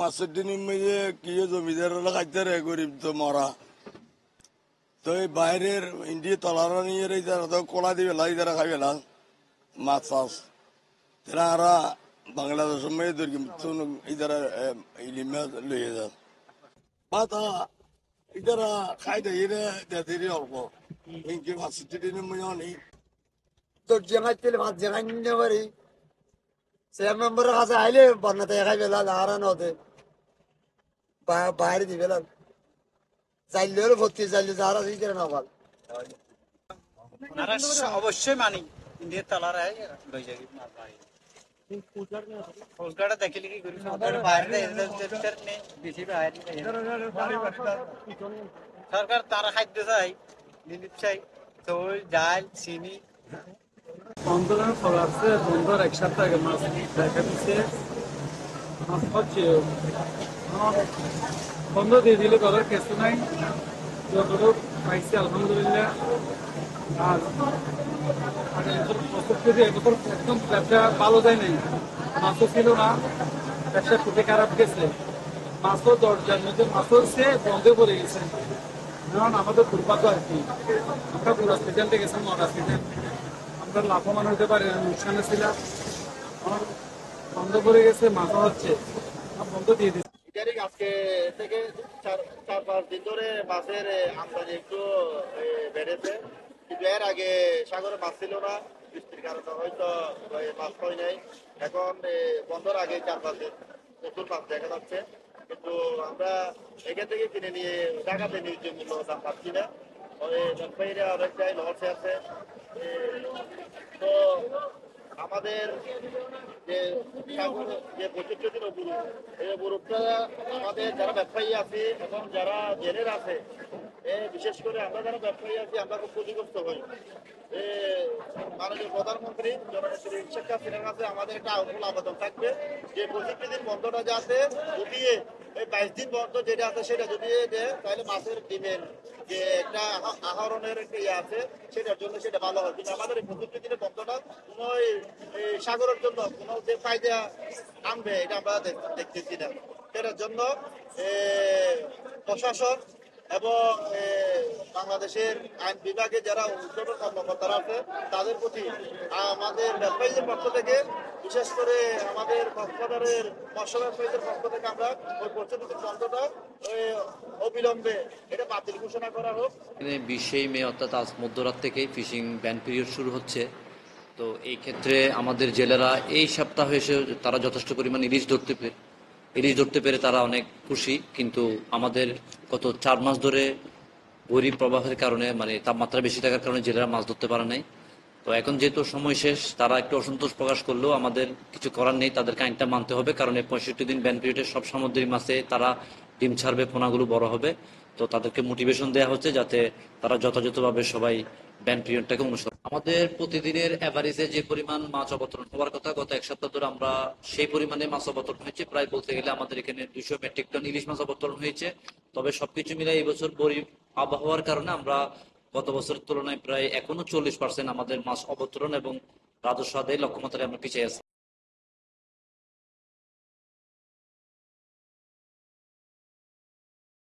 মাছের দিন কি জমিদাররা খাইতে রে, গরিব তো মরা তো এই বাইরের ইন্ডিয়া তলারা নিয়ে যারা তো কোলা দিবে লাই যারা খাই পেলাম মাছ চাষ তারা বাংলাদেশের মেয়ে ইদারা ইলিমা লইয়ে যান মাথা ইদারা খাই দেয় দেরি অল্প ইনকি মাছের দিন অনেক তোর জেঙাইতে ভাত জেঙাই নিতে পারি সে মেম্বারের কাছে আইলে বন্যাতে খাই পেলাম আর নদে বাইরে দিবে চাইলে হলে ভর্তি চাইলে যারা সেই করে না ভাল অবশ্যই মানি ইন্ডিয়ার তালারাই লই যাবি মাছ ভাই ফুলকাটা দেখিলে কি করি ফুলকাটা বাইরে বেশি বাইরে সরকার তারা খাদ্য চাই জিনিস চাই চাউল ডাল চিনি আন্দোলনের ফল আছে বন্ধুর এক সপ্তাহ আগে মাছ দেখা দিচ্ছে মাছ হচ্ছে বন্ধ দিয়ে দিলে করার কিছু নাই যতটুক পাইছি আলহামদুলিল্লাহ। আর প্রস্তুতি একদম ব্যবসা ভালো যায় নাই, মাছও ছিল না, ব্যবসা খুবই খারাপ গেছে। মাছও দরজার মধ্যে মাছও সে বন্ধ করে গেছে। কারণ আমাদের দুর্ভাগ্য আর কি, আমরা পুরো হসপিটাল থেকে গেছিলাম হসপিটাল, আমরা লাভবান হতে পারি অনুষ্ঠানে ছিলাম, বন্ধ করে গেছে, মাছও হচ্ছে বন্ধ দিয়ে দিচ্ছে। আজকে থেকে 4-5 দিন ধরে মাছের আমদানি একটু বেড়েছে, কিন্তু এর আগে সাগরে মাছ ছিল না, বৃষ্টির কারণে হয়তো মাছ হয় নাই। এখন বন্ধর আগে 4-5 দিন প্রচুর মাছ দেখা যাচ্ছে, কিন্তু আমরা এখান থেকে কিনে নিয়ে ঢাকাতে ন্যায্য মূল্য দাম পাচ্ছি না। ব্যবসায়ীরা অনেকটাই লসে আছে। তো আমাদের যে সাগর যে 25 দিন অবরোধ, এই অবরোধটা আমাদের যারা ব্যবসায়ী আছে এবং যারা জেলের আছে, বিশেষ করে আমরা যারা ব্যবসায়ী আছি আমরা খুব ক্ষতিগ্রস্ত হই। মাননীয় প্রধানমন্ত্রী জননেত্রী শেখ হাসিনার কাছে আমাদের একটা আহ্বান আবেদন থাকবে যে 25 দিন বন্ধটা যাতে উঠিয়ে এই 22 দিন বন্ধ যেটা আছে সেটা যদি দেয় তাহলে মাছের ডিমের যে একটা আহরণের একটা ইয়ে আছে সেটার জন্য সেটা ভালো হয়। কিন্তু আমাদের এই 25 দিনের বন্ধটা কোনো সাগরের জন্য কোনো যে ফায়দা আনবে এটা আমরা দেখতেছি না। সেটার জন্য প্রশাসন এবং বাংলাদেশের আইন বিভাগে যারা উচ্চতর কর্মকর্তারা আছে তাদের প্রতি আমাদের ব্যবসায়ীদের পক্ষ থেকে, বিশেষ করে আমাদের কক্সবাজারের মৎস্য ব্যবসায়ীদের পক্ষ থেকে আমরা ওই প্রচলিত বন্ধটা অবিলম্বে এটা বাতিল ঘোষণা করা হোক। 20 মে অর্থাৎ আজ মধ্যরাত থেকেই ফিশিং ব্যান পিরিয়ড শুরু হচ্ছে। তো এই ক্ষেত্রে আমাদের জেলেরা এই সপ্তাহে এসে তারা যথেষ্ট পরিমাণ ইলিশ ধরতে পেরে তারা অনেক খুশি। কিন্তু আমাদের গত 4 মাস ধরে বৈরী প্রবাহের কারণে মানে তাপমাত্রা বেশি থাকার কারণে জেলেরা মাছ ধরতে পারে নাই। তো এখন যেহেতু সময় শেষ, তারা একটু অসন্তোষ প্রকাশ করলেও আমাদের কিছু করার নেই, তাদেরকে আইনটা মানতে হবে। কারণ এই 65 দিন ব্যান পিরিয়ডে সব সামুদ্রিক মাছে তারা ডিম ছাড়বে, পোনাগুলো বড় হবে। তো তাদেরকে মোটিভেশন দেওয়া হচ্ছে যাতে তারা যথাযথভাবে সবাই ব্যান পিরিয়ডটাকে অনুসরণ। আমাদের প্রতিদিনের অ্যাভারেজে যে পরিমাণ মাছ অবতরণ হওয়ার কথা, গত এক সপ্তাহ ধরে আমরা সেই পরিমাণে মাছ অবতরণ হয়েছে। প্রায় বলতে গেলে আমাদের এখানে 200 মেট্রিক টন ইলিশ মাছ অবতরণ হয়েছে। তবে সবকিছু মিলে এই বছর আবহাওয়ার কারণে আমরা গত বছরের তুলনায় প্রায় এখনো 40% আমাদের মাছ অবতরণ এবং রাজস্ব আদায়ে লক্ষ্যমাত্রায় আমরা পিছিয়ে আছি।